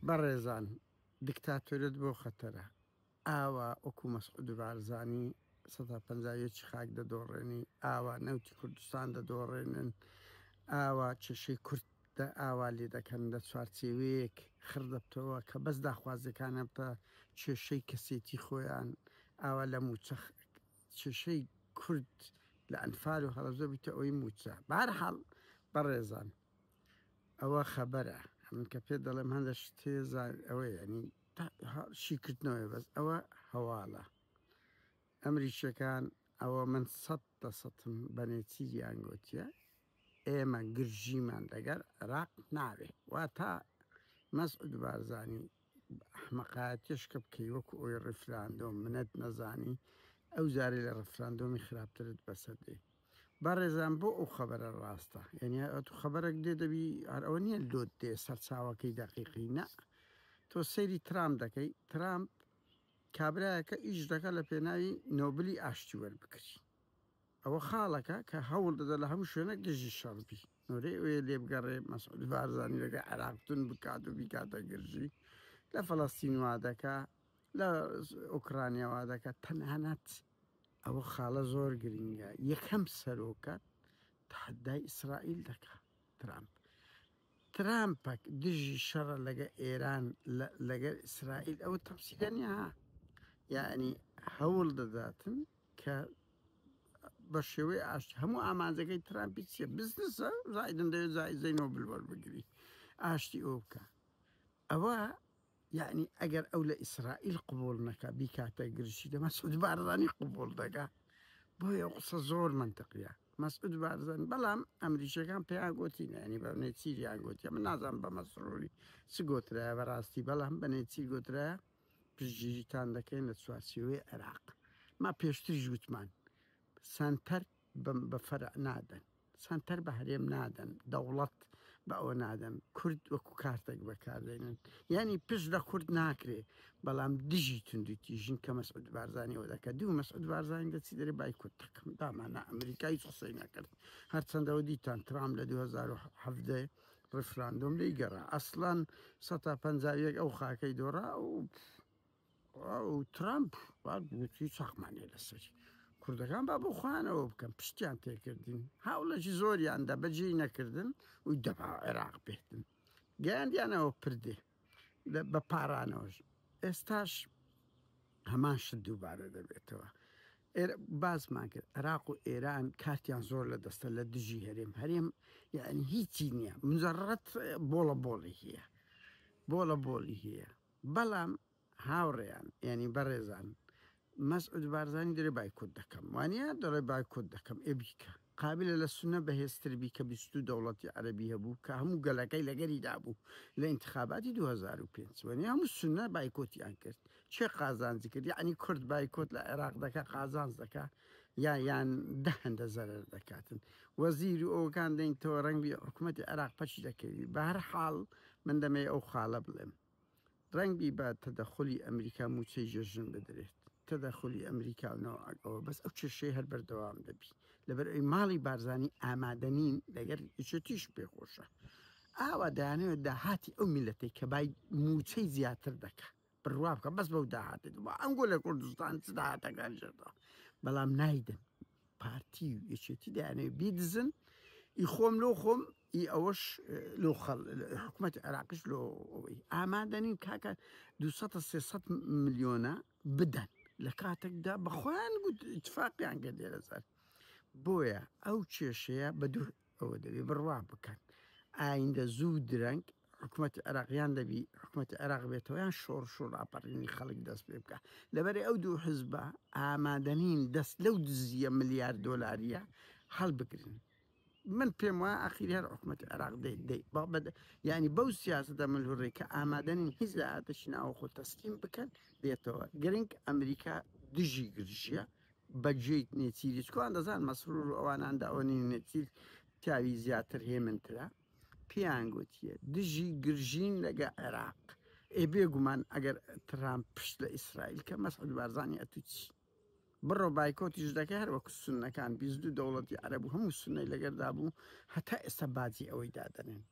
بەڕێزان دیکتاتۆریەت بۆ خەتەرە ئاوا وەکو مەسعود بارزانی 150 خاک دەدۆڕێنی ئاوا نەوتی کوردستان دەدۆڕێنن ئاوا چێشەی کورد ئاوا لێ دەکەن لە چوارچێوەیەک خردەبتەوە کە بەس داخوازەکانە بە کێشەی کەسێتی خۆیان ئاوا لە موچە کێشەی کورد لە ئەنفال و هەڵەبزە بیتە ئەوەی موچە بەهەرحاڵ بەڕێزان ئەوە خەبەرە من کە پێ دەڵێم هەندە تێزان ئەوە ینی شیکردنەوەی بەس ئەوە هەواڵە ئەمریکیەکان ئەوە من 100% بەنێتیریان گوتیە ئێمە گرژیمان لەگەر عێراق ناوێ وا تا مەسعود بارزانی ئەحمەقایەتیشکە بکەی وەکو ئەوی ڕفراندۆم منەت نەزانی ئەو زارێ لە ڕفراندۆمی خراپترت بەسەردێ بەڕێزان بۆ ئەو خەبەرە ڕاستە یعنی تو خەبەرێک دێ دەبی ئەوە نییە لۆت دێ سەرچاوەکەی دەقیقی نە تۆ سەیری ترامپ دەکەی ترامپ کابراایەکە ئیش دەکە لە پێناوی نۆبلی ئاشتی وەربکری ئەوە خاڵەکە کە هەوڵ دەدە لە هەموو شوێنە گژی شەڕبی نۆرەی ئەوێ لێ بگەڕێ مەسعود بارزانی لەگە عێراقتون بکات و بیکاتە گرژی لە فەڵەستین وا دەکا لە ئوکرانیاوا دەکات تەنانەت ئەوە خاڵە زۆر گرنگە یەکەم سەرۆکات تحدای ئیسرائیل دەکا ترامپەک دژی شەڕە لەگە ئێران لەگەر ئیسرائیل ئەوە تەمسیلەنیا یعنی هەوڵ دەداتن کە بە شێوەی ئاشتی هەموو ئامانجەکەی ترامپی چیە بزنسە زایدن دەوێت زای نۆبل وەربگری ئاشتی ئەو بکە ئەوە یعنی ئەگەر ئەو لە ئیسرائیل قبول نەکە بیکاتە گرشی دە مەسعود بارزانی قبول دەکا بۆیە قسە زۆر منتەقیە مەسعود بارزان بەڵام ئەمریکیەکان پێیان گوتین ینی بە نێچیریان گوتیە من نازانم بە مەسڕوری چ گۆترایە بەڕاستی بەڵام بە نێچیر گوترایە پشتگیریتان دەکەین لە چوارچێوەی عێراق ما پێشتریش گوتمان سنتەر بە فەرع نادەن سنتەر بە هەرێم نادەن دەوڵەت بە ئەوە نادەن کورد وەکو کارتێک بەکاردێنن ینی پشت لە کورد ناکرێ بەڵام دژی توندی تیژین کە مەسعود بارزانی ئەوە دەکە دوو مەسعود بارزانی دەچی دەرێ بایکۆت دەکەم دامانە ئەمریکای قسەی نەکرد هەرچەندەوە دیتان ترام لە 2017 ڕفراندۆم لی گەڕا ئەسڵان 150 ئەو خاکەی دۆڕا و ترامپ گوتی چاقمانێ لەسەری کوردەکان با بۆ خوانەوە بکەم پشتیان تێکردین هاوڵەکی زۆریاندا بەجێی نەکردن و دەبا عێراق بێتن گەیاندیانەوە پردێ بە پارانەوەش ئێستاش هەمان شت دووبارە دەبێتەوە بازمان کرد عێراق و ئێران کاتیان زۆر لە دەستە لە دژی هەرێم یعنی هیچی نییە مجەڕەت بۆڵە بۆڵی هەیە بەڵام هاوڕێیان ینی بەڕێزان مەسعود بارزانی دەرێ بایکۆت دەکەم وانە دەڵێ بایکۆت دەکەم ئێبیکە قابلە لە سونە بەهێزتربی کە 22 دەوڵەتی عەرەبی هەبوو کە هەموو گەلەکەی لەگەریدا بوو لە ئینتخاباتی 2005 وانە هەموو سونە بایکۆتیان کرد چێ قازانجی کرد یعنی کورد بایکۆت لە عێراق دەکە قازانج دەکا یان دەهەندە زەرەر دەکاتن وەزیر و ئەوکان دەینتەوە ڕەنگی حکوومەتی عێراق پەچی دەکەوی بە هەر حاڵ من دەمێ ئەو خاڵە بڵێم ڕەنگی بە تەدەخلی ئەمریکا موچەی ژەژن بدرێت تەدەخلی ئەمریکاونەوەگەوە بەس ئەو چێشەی هەر بەردەوام دەبی لەبەر ئەوی ماڵی بارزانی ئامادەنین لەگەر ئیچێتیش پێخۆشە ئاوا دایانەوە داهاتی ئەو میلەتەی کە بای موچەی زیاتر دەکە بڕوا بکە بەس بەو داهاتێت بە ئەنگۆ لە کوردستان چ داهاتەکان ژێردا بەڵام نایدن پارتی و یەکێتی دایانەوە بیدزن ئی خۆم لۆ خۆم ئی ئەوەش لۆ حکوومەت عێراقیش لۆ ئەوەی ئامادەنین کاکە 200 ملیۆنە بدەن لە کاتێکدا بەخۆیان گوت ئیتفاقیان کرد لێرەزار بۆیە ئەو کێشەیە بە دوو ئەوە دەبێ بڕوا بکەن ئایندە زوو درەنگ حکوومەتی عێراقیان دەبی حکوومەتی عێراق بێتەوە یان شۆڕش و ڕاپەڕینی خەڵک دەست پێ بکە لەبەرێ ئەو دوو حزبە ئامادەنین دەست لەو دزیە ملیار دۆلاریە هەڵبگرن من پێم وایە ئاخیری هەر حکوومەتی عێراق ینی بەو سیاسەتە ملهوڕێ کە ئامادەنین هیچ لە ئاتەشی ناوە خۆ تەسلیم بکەن دێتەوە گرنگ ئەمریکا دژی گرژیە بەجێیت نێچیری چکوان دەزان مەسرور و ئەواناندا ئەوەنی نێچیر تاوی زیاتر هێمنترە پێیان گوتیە دژی گرژین لەگە عێراق بێگومان ئەگەر ترامپ پشت لە ئیسرائیل کە مەسعود بارزانی ئەتوچی بڕۆ بایکۆتیش دەکە هەر وەکو سونەکان 22 دەوڵەتی عەرەب و هەموو سونەی لەگەردا بوو هەتا ئێستا باجی ئەوەی دادەنێن